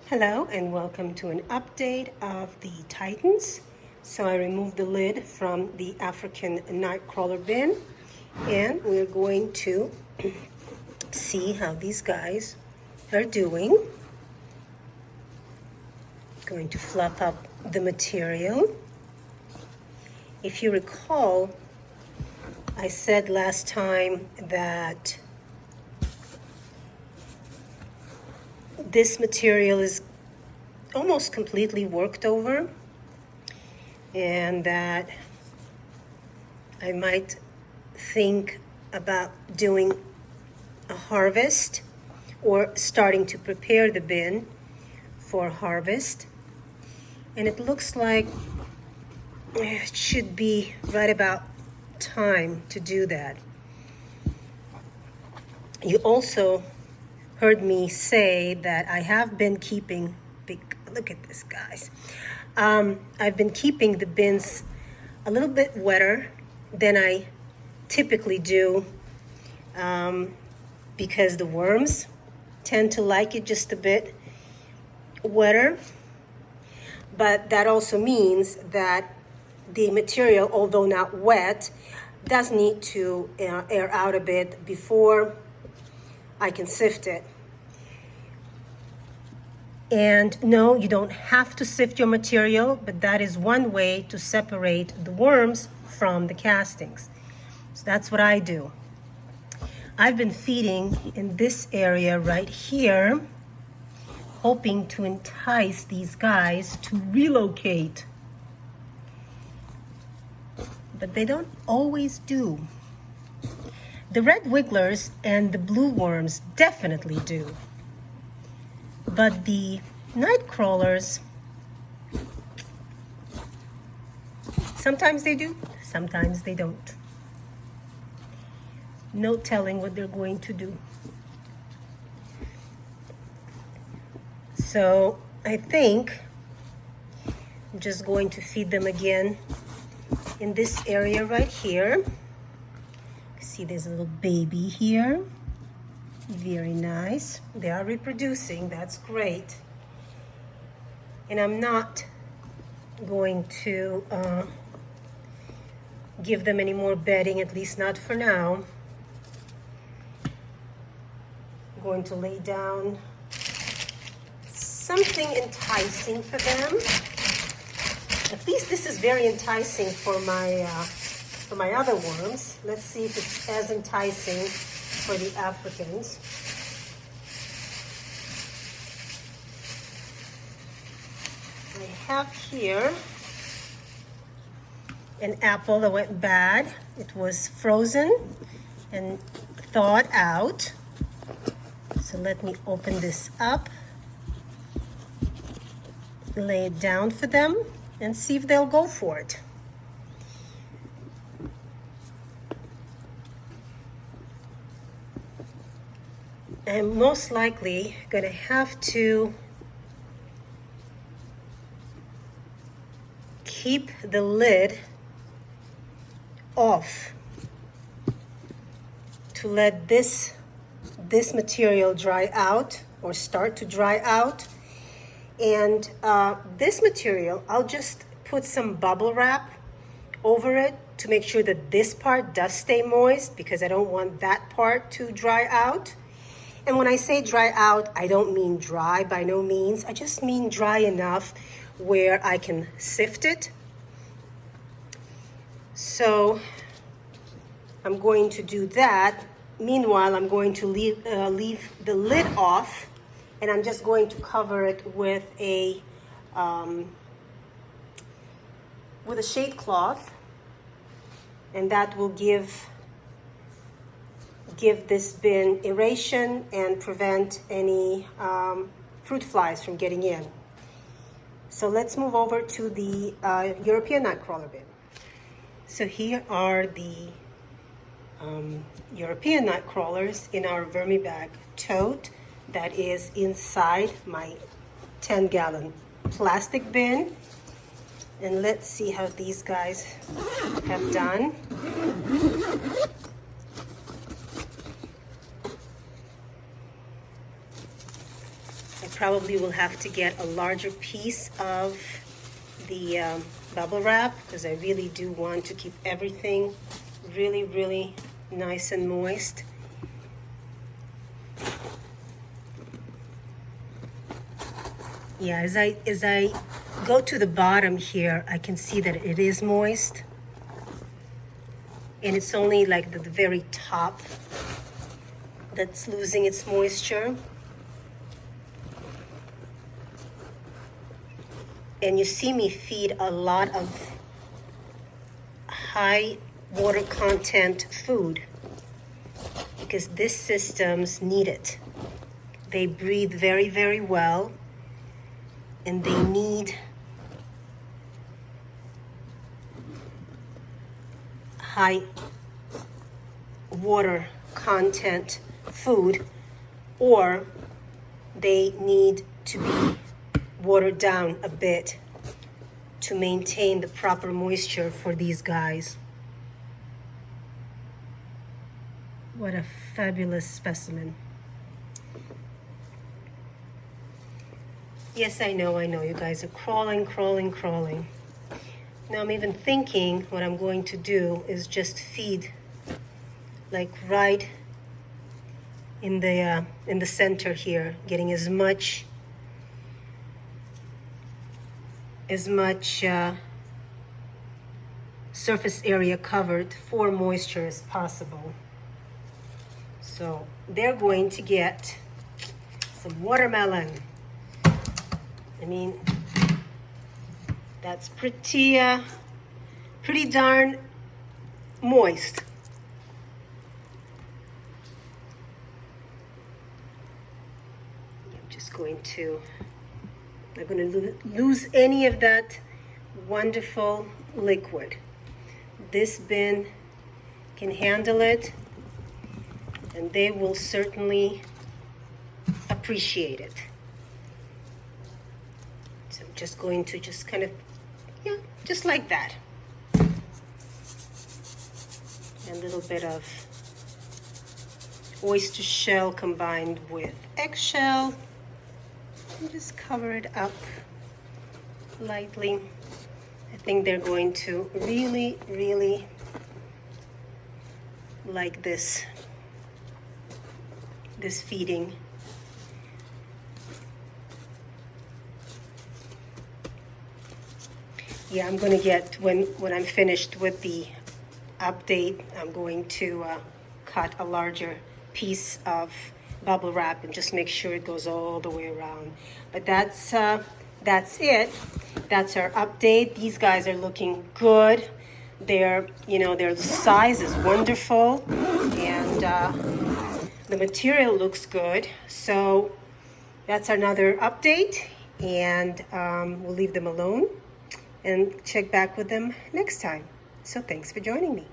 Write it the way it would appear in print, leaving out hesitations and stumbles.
Hello and welcome to an update of the Titans. So I removed the lid from the African Nightcrawler bin and we're going to see how these guys are doing. Going to fluff up the material. If you recall, I said last time that this material is almost completely worked over and that I might think about doing a harvest or starting to prepare the bin for harvest. And it looks like it should be right about time to do that. You also heard me say that I have been keeping, look at this, guys. I've been keeping the bins a little bit wetter than I typically do because the worms tend to like it just a bit wetter. But that also means that the material, although not wet, does need to air out a bit before I can sift it. And no, you don't have to sift your material, but that is one way to separate the worms from the castings. So that's what I do. I've been feeding in this area right here, hoping to entice these guys to relocate. But they don't always do. The red wigglers and the blue worms definitely do. But the night crawlers, sometimes they do, sometimes they don't. No telling what they're going to do. So I think I'm just going to feed them again in this area right here. See, there's a little baby here. Very nice. They are reproducing. That's great. And I'm not going to give them any more bedding, at least not for now. I'm going to lay down something enticing for them. At least this is very enticing for my other worms. Let's see if it's as enticing for the Africans. I have here an apple that went bad. It was frozen and thawed out. So let me open this up, lay it down for them, and see if they'll go for it. I'm most likely going to have to keep the lid off to let this material dry out or start to dry out. And this material, I'll just put some bubble wrap over it to make sure that this part does stay moist because I don't want that part to dry out. And when I say dry out, I don't mean dry by no means. I just mean dry enough where I can sift it. So I'm going to do that. Meanwhile, I'm going to leave the lid off, and I'm just going to cover it with a shade cloth, and that will give this bin aeration and prevent any fruit flies from getting in. So let's move over to the European Nightcrawler bin. So here are the European Nightcrawlers in our Vermibag tote that is inside my 10-gallon plastic bin. And let's see how these guys have done. I probably will have to get a larger piece of the bubble wrap because I really do want to keep everything really, really nice and moist. Yeah, as I go to the bottom here, I can see that it is moist. And it's only like the very top that's losing its moisture. And you see me feed a lot of high water content food because these systems need it. They breathe very, very well, and they need high water content food, or they need to be watered down a bit to maintain the proper moisture for these guys. What a fabulous specimen. Yes, I know, you guys are crawling. Now I'm even thinking what I'm going to do is just feed like right in the center here, getting as much surface area covered for moisture as possible. So they're going to get some watermelon. I mean, that's pretty darn moist. I'm just going to, I'm going to lose any of that wonderful liquid. This bin can handle it, and they will certainly appreciate it. So I'm just going to just kind of, yeah, just like that. A little bit of oyster shell combined with eggshell. And just cover it up lightly. I think they're going to really, really like this feeding. Yeah, I'm going to get, when I'm finished with the update, I'm going to cut a larger piece of bubble wrap and just make sure it goes all the way around. But that's it. That's our update. These guys are looking good. Their size is wonderful, and the material looks good. So that's another update, and we'll leave them alone and check back with them next time. So thanks for joining me.